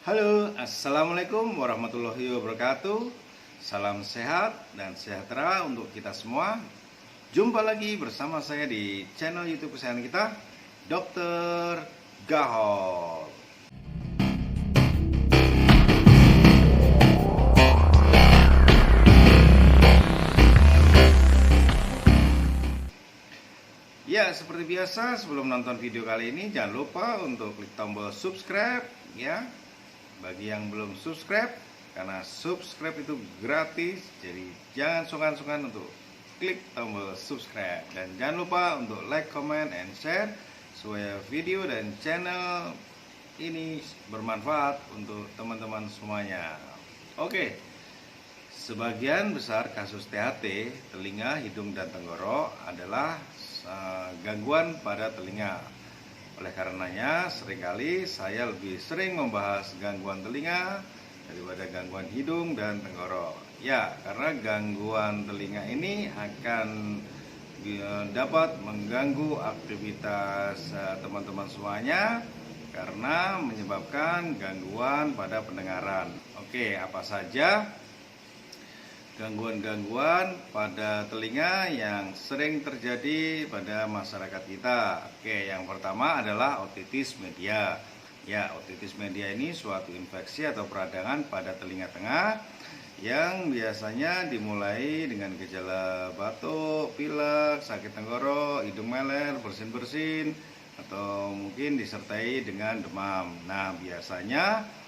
Halo, assalamualaikum warahmatullahi wabarakatuh. Salam sehat dan sejahtera untuk kita semua. Jumpa lagi bersama saya di channel YouTube kesayangan kita, Dr. Gahol. Ya, seperti biasa, sebelum nonton video kali ini jangan lupa untuk klik tombol subscribe ya. Bagi yang belum subscribe, karena subscribe itu gratis, jadi jangan sungkan-sungkan untuk klik tombol subscribe. Dan jangan lupa untuk like, comment, and share supaya video dan channel ini bermanfaat untuk teman-teman semuanya. Oke, sebagian besar kasus THT, telinga, hidung, dan tenggorok adalah gangguan pada telinga. Oleh karenanya, seringkali saya lebih sering membahas gangguan telinga daripada gangguan hidung dan tenggorok. Ya, karena gangguan telinga ini akan dapat mengganggu aktivitas teman-teman semuanya karena menyebabkan gangguan pada pendengaran. Oke, apa saja gangguan-gangguan pada telinga yang sering terjadi pada masyarakat kita? Oke, yang pertama adalah otitis media. Ya, otitis media ini suatu infeksi atau peradangan pada telinga tengah yang biasanya dimulai dengan gejala batuk, pilek, sakit tenggorok, hidung meler, bersin-bersin, atau mungkin disertai dengan demam. Nah, biasanya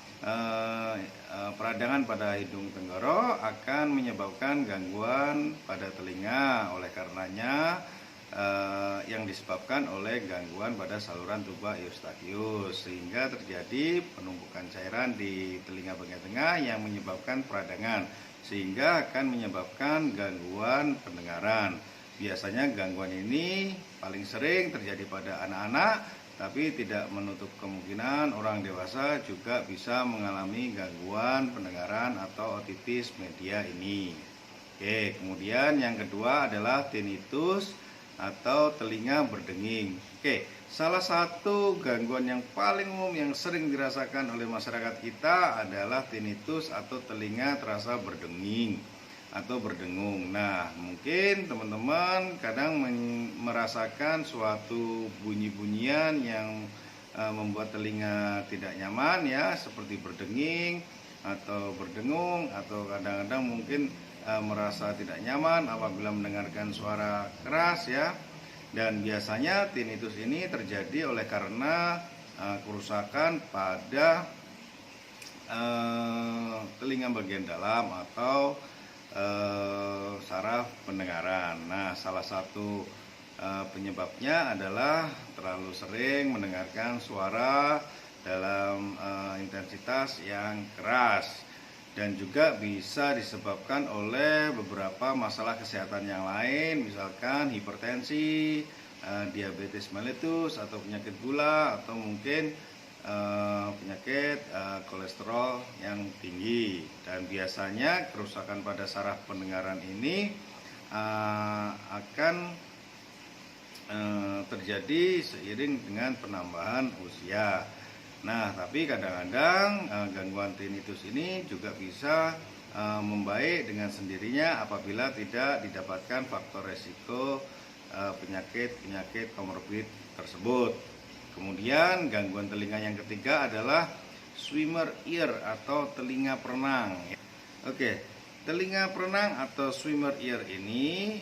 peradangan pada hidung tenggorok akan menyebabkan gangguan pada telinga. Oleh karenanya yang disebabkan oleh gangguan pada saluran tuba eustachius, sehingga terjadi penumpukan cairan di telinga bagian tengah yang menyebabkan peradangan, sehingga akan menyebabkan gangguan pendengaran. Biasanya gangguan ini paling sering terjadi pada anak-anak, tapi tidak menutup kemungkinan orang dewasa juga bisa mengalami gangguan pendengaran atau otitis media ini. Oke, kemudian yang kedua adalah tinnitus atau telinga berdenging. Oke, salah satu gangguan yang paling umum yang sering dirasakan oleh masyarakat kita adalah tinnitus atau telinga terasa berdenging atau berdengung. Nah, mungkin teman-teman kadang merasakan suatu bunyi-bunyian yang membuat telinga tidak nyaman ya, seperti berdenging atau berdengung, atau kadang-kadang mungkin merasa tidak nyaman apabila mendengarkan suara keras ya. Dan biasanya tinnitus ini terjadi oleh karena kerusakan pada telinga bagian dalam atau saraf pendengaran. Nah, salah satu penyebabnya adalah terlalu sering mendengarkan suara dalam intensitas yang keras, dan juga bisa disebabkan oleh beberapa masalah kesehatan yang lain, misalkan hipertensi, diabetes mellitus atau penyakit gula, atau mungkin penyakit kolesterol yang tinggi. Dan biasanya kerusakan pada saraf pendengaran ini akan terjadi seiring dengan penambahan usia. Nah, tapi kadang-kadang gangguan tinnitus ini juga bisa membaik dengan sendirinya apabila tidak didapatkan faktor resiko penyakit-penyakit komorbid tersebut. Kemudian gangguan telinga yang ketiga adalah swimmer ear atau telinga perenang. Oke, telinga perenang atau swimmer ear ini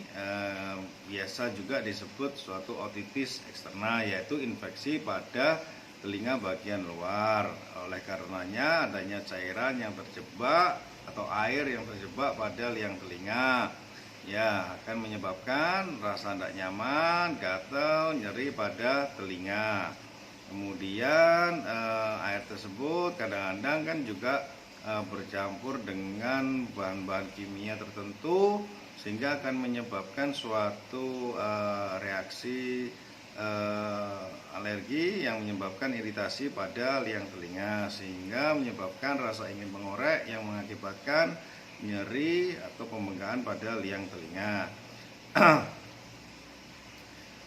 biasa juga disebut suatu otitis eksterna, yaitu infeksi pada telinga bagian luar. Oleh karenanya adanya cairan yang terjebak atau air yang terjebak pada liang telinga, ya, akan menyebabkan rasa tidak nyaman, gatal, nyeri pada telinga. Kemudian air tersebut kadang-kadang kan juga bercampur dengan bahan-bahan kimia tertentu, sehingga akan menyebabkan suatu reaksi alergi yang menyebabkan iritasi pada liang telinga, sehingga menyebabkan rasa ingin mengorek yang mengakibatkan nyeri atau pembengkakan pada liang telinga.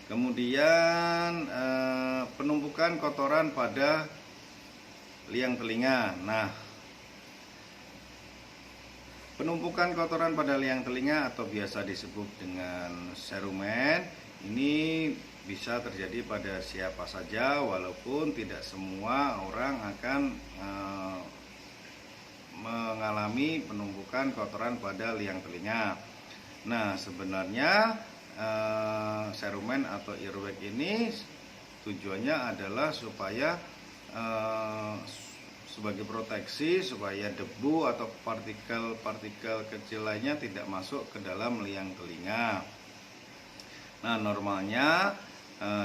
Kemudian penumpukan kotoran pada liang telinga. Nah, penumpukan kotoran pada liang telinga atau biasa disebut dengan cerumen ini bisa terjadi pada siapa saja, walaupun tidak semua orang akan mengalami penumpukan kotoran pada liang telinga. Nah, sebenarnya cerumen atau earwax ini tujuannya adalah supaya sebagai proteksi supaya debu atau partikel-partikel kecil lainnya tidak masuk ke dalam liang telinga. Nah, normalnya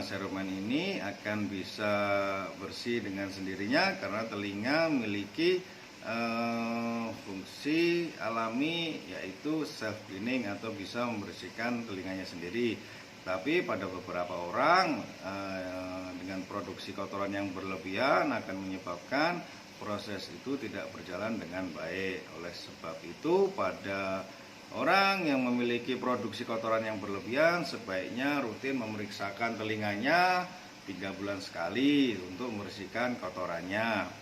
cerumen ini akan bisa bersih dengan sendirinya karena telinga memiliki fungsi alami, yaitu self cleaning atau bisa membersihkan telinganya sendiri. Tapi pada beberapa orang dengan produksi kotoran yang berlebihan akan menyebabkan proses itu tidak berjalan dengan baik. Oleh sebab itu, pada orang yang memiliki produksi kotoran yang berlebihan sebaiknya rutin memeriksakan telinganya 3 bulan sekali untuk membersihkan kotorannya.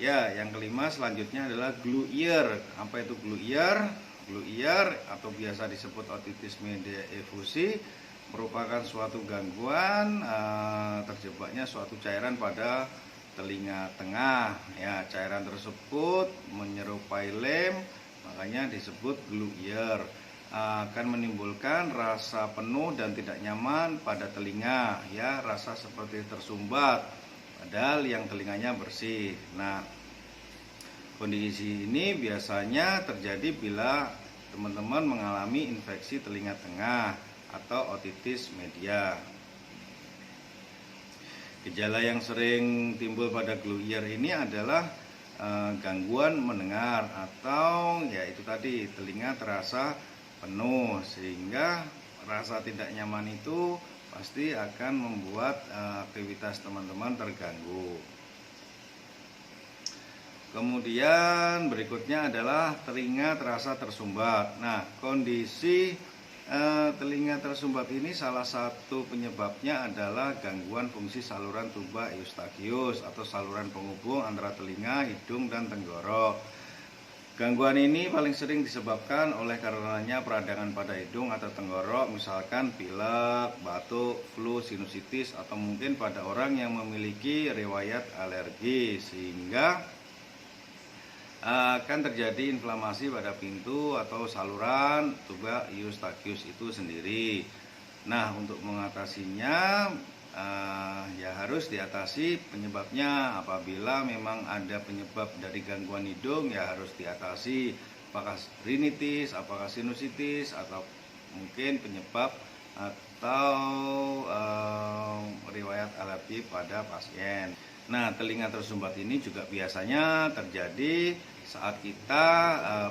Ya, yang kelima selanjutnya adalah glue ear. Apa itu glue ear? Glue ear atau biasa disebut otitis media efusi merupakan suatu gangguan terjebaknya suatu cairan pada telinga tengah. Ya, cairan tersebut menyerupai lem, makanya disebut glue ear. Akan menimbulkan rasa penuh dan tidak nyaman pada telinga, ya, rasa seperti tersumbat padahal yang telinganya bersih. Nah, kondisi ini biasanya terjadi bila teman-teman mengalami infeksi telinga tengah atau otitis media. Gejala yang sering timbul pada glue ear ini adalah gangguan mendengar atau ya itu tadi, telinga terasa penuh sehingga rasa tidak nyaman itu pasti akan membuat aktivitas teman-teman terganggu. Kemudian berikutnya adalah telinga terasa tersumbat. Nah, kondisi telinga tersumbat ini salah satu penyebabnya adalah gangguan fungsi saluran tuba eustachius atau saluran penghubung antara telinga, hidung, dan tenggorok. Gangguan ini paling sering disebabkan oleh karenanya peradangan pada hidung atau tenggorok, misalkan pilek, batuk, flu, sinusitis, atau mungkin pada orang yang memiliki riwayat alergi, sehingga akan terjadi inflamasi pada pintu atau saluran tuba eustachius itu sendiri. Nah, untuk mengatasinya ya harus diatasi penyebabnya. Apabila memang ada penyebab dari gangguan hidung, ya harus diatasi, apakah rinitis, apakah sinusitis, atau mungkin penyebab atau riwayat alergi pada pasien. Nah, telinga tersumbat ini juga biasanya terjadi saat kita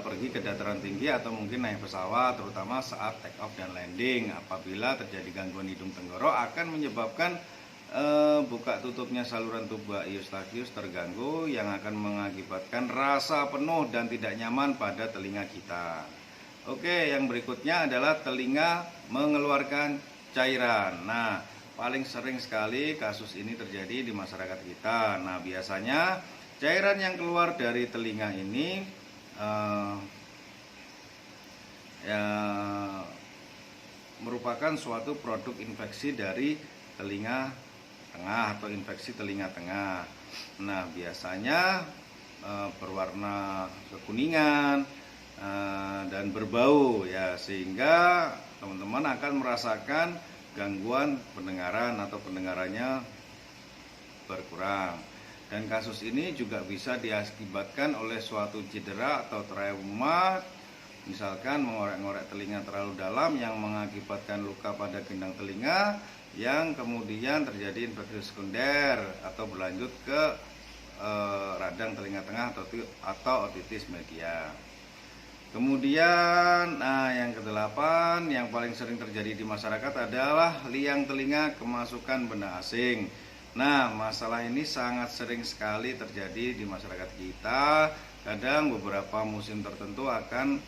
pergi ke dataran tinggi atau mungkin naik pesawat, terutama saat take off dan landing. Apabila terjadi gangguan hidung tenggorok akan menyebabkan buka tutupnya saluran tuba eustachius terganggu yang akan mengakibatkan rasa penuh dan tidak nyaman pada telinga kita. Oke, yang berikutnya adalah telinga mengeluarkan cairan. Nah, paling sering sekali kasus ini terjadi di masyarakat kita. Nah, biasanya cairan yang keluar dari telinga ini ya merupakan suatu produk infeksi dari telinga tengah atau infeksi telinga tengah. Nah, biasanya berwarna kekuningan dan berbau, ya, sehingga teman-teman akan merasakan gangguan pendengaran atau pendengarannya berkurang. Dan kasus ini juga bisa diakibatkan oleh suatu cedera atau trauma, misalkan mengorek-ngorek telinga terlalu dalam yang mengakibatkan luka pada gendang telinga yang kemudian terjadi infeksi sekunder atau berlanjut ke radang telinga tengah atau otitis media. Kemudian yang kedelapan yang paling sering terjadi di masyarakat adalah liang telinga kemasukan benda asing. Nah, masalah ini sangat sering sekali terjadi di masyarakat kita. Kadang beberapa musim tertentu akan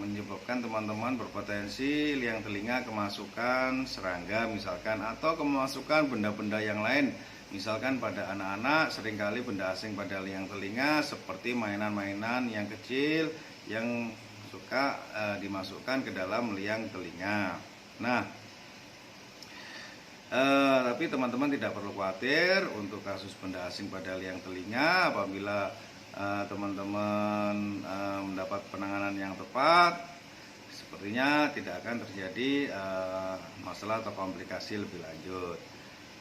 menyebabkan teman-teman berpotensi liang telinga kemasukan serangga misalkan, atau kemasukan benda-benda yang lain Misalkan pada anak-anak seringkali benda asing pada liang telinga seperti mainan-mainan yang kecil yang suka dimasukkan ke dalam liang telinga. Nah, tapi teman-teman tidak perlu khawatir untuk kasus benda asing pada liang telinga. Apabila teman-teman mendapat penanganan yang tepat, sepertinya tidak akan terjadi masalah atau komplikasi lebih lanjut.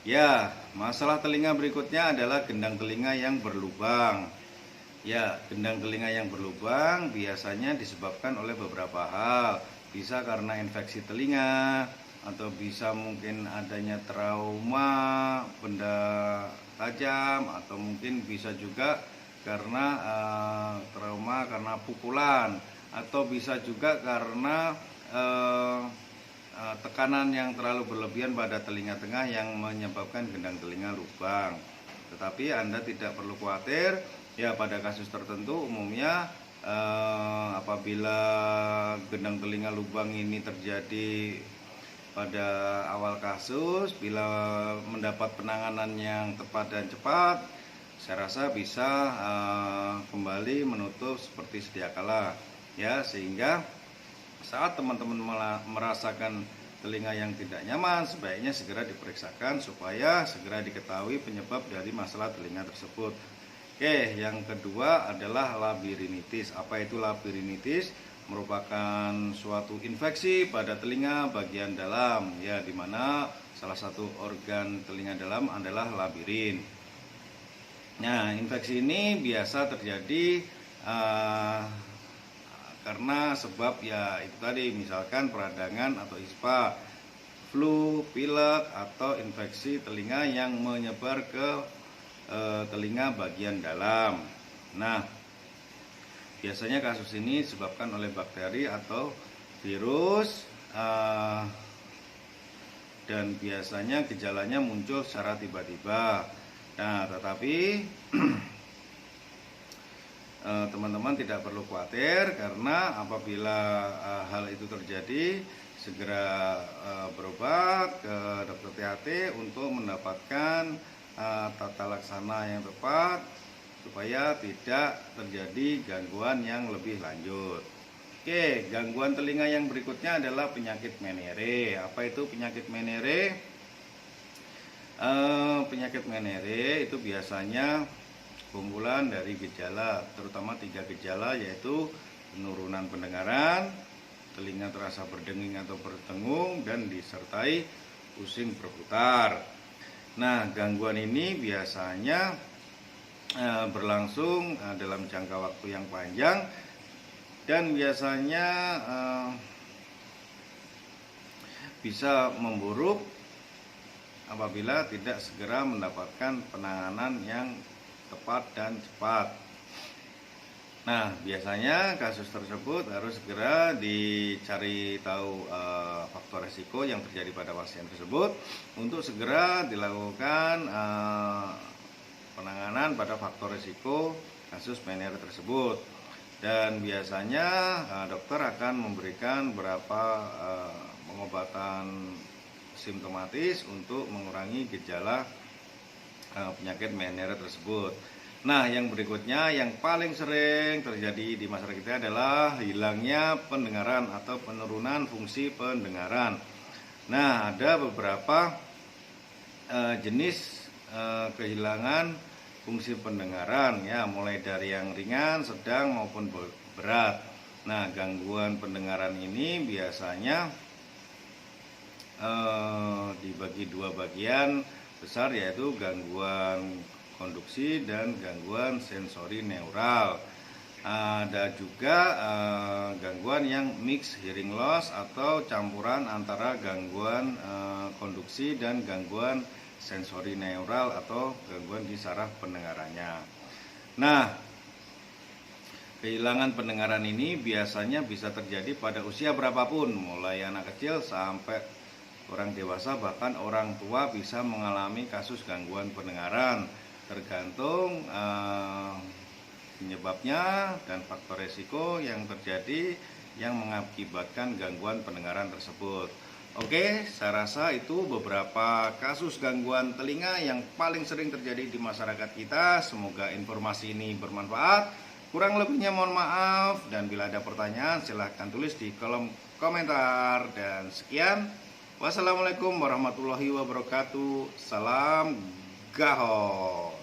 Ya, masalah telinga berikutnya adalah gendang telinga yang berlubang. Ya, gendang telinga yang berlubang biasanya disebabkan oleh beberapa hal. Bisa karena infeksi telinga, atau bisa mungkin adanya trauma benda tajam, atau mungkin bisa juga karena trauma karena pukulan, atau bisa juga karena tekanan yang terlalu berlebihan pada telinga tengah yang menyebabkan gendang telinga lubang. Tetapi Anda tidak perlu khawatir, ya pada kasus tertentu umumnya apabila gendang telinga lubang ini terjadi pada awal kasus, bila mendapat penanganan yang tepat dan cepat, saya rasa bisa kembali menutup seperti sedia kala, ya, sehingga saat teman-teman merasakan telinga yang tidak nyaman, sebaiknya segera diperiksakan supaya segera diketahui penyebab dari masalah telinga tersebut. Oke, yang kedua adalah labirinitis. Apa itu labirinitis? Merupakan suatu infeksi pada telinga bagian dalam, ya, di mana salah satu organ telinga dalam adalah labirin. Nah, infeksi ini biasa terjadi karena sebab ya itu tadi, misalkan peradangan atau ispa, flu, pilek, atau infeksi telinga yang menyebar ke telinga bagian dalam. Nah, biasanya kasus ini disebabkan oleh bakteri atau virus dan biasanya gejalanya muncul secara tiba-tiba. Nah, tetapi teman-teman tidak perlu khawatir, karena apabila hal itu terjadi, segera berobat ke dokter THT untuk mendapatkan tata laksana yang tepat supaya tidak terjadi gangguan yang lebih lanjut. Oke, gangguan telinga yang berikutnya adalah penyakit Menere. Apa itu penyakit Menere? Penyakit Menere itu biasanya kumpulan dari gejala, terutama 3 gejala, yaitu penurunan pendengaran, telinga terasa berdenging atau berdengung, dan disertai pusing berputar. Nah, gangguan ini biasanya berlangsung dalam jangka waktu yang panjang dan biasanya bisa memburuk apabila tidak segera mendapatkan penanganan yang tepat dan cepat. Nah, biasanya kasus tersebut harus segera dicari tahu faktor resiko yang terjadi pada pasien tersebut untuk segera dilakukan penanganan pada faktor risiko kasus Menere tersebut. Dan biasanya dokter akan memberikan beberapa pengobatan simptomatis untuk mengurangi gejala penyakit Menere tersebut. Nah, yang berikutnya yang paling sering terjadi di masyarakat kita adalah hilangnya pendengaran atau penurunan fungsi pendengaran. Nah, ada beberapa jenis kehilangan fungsi pendengaran, ya, mulai dari yang ringan, sedang maupun berat. Nah, gangguan pendengaran ini biasanya dibagi 2 bagian besar, yaitu gangguan konduksi dan gangguan sensori neural. Ada juga gangguan yang mixed hearing loss atau campuran antara gangguan konduksi dan gangguan sensori neural atau gangguan di saraf pendengarannya. Nah, kehilangan pendengaran ini biasanya bisa terjadi pada usia berapapun, mulai anak kecil sampai orang dewasa, bahkan orang tua bisa mengalami kasus gangguan pendengaran, tergantung penyebabnya dan faktor resiko yang terjadi yang mengakibatkan gangguan pendengaran tersebut. Oke, saya rasa itu beberapa kasus gangguan telinga yang paling sering terjadi di masyarakat kita. Semoga informasi ini bermanfaat. Kurang lebihnya mohon maaf, dan bila ada pertanyaan silahkan tulis di kolom komentar. Dan sekian, wassalamualaikum warahmatullahi wabarakatuh. Salam Gaho.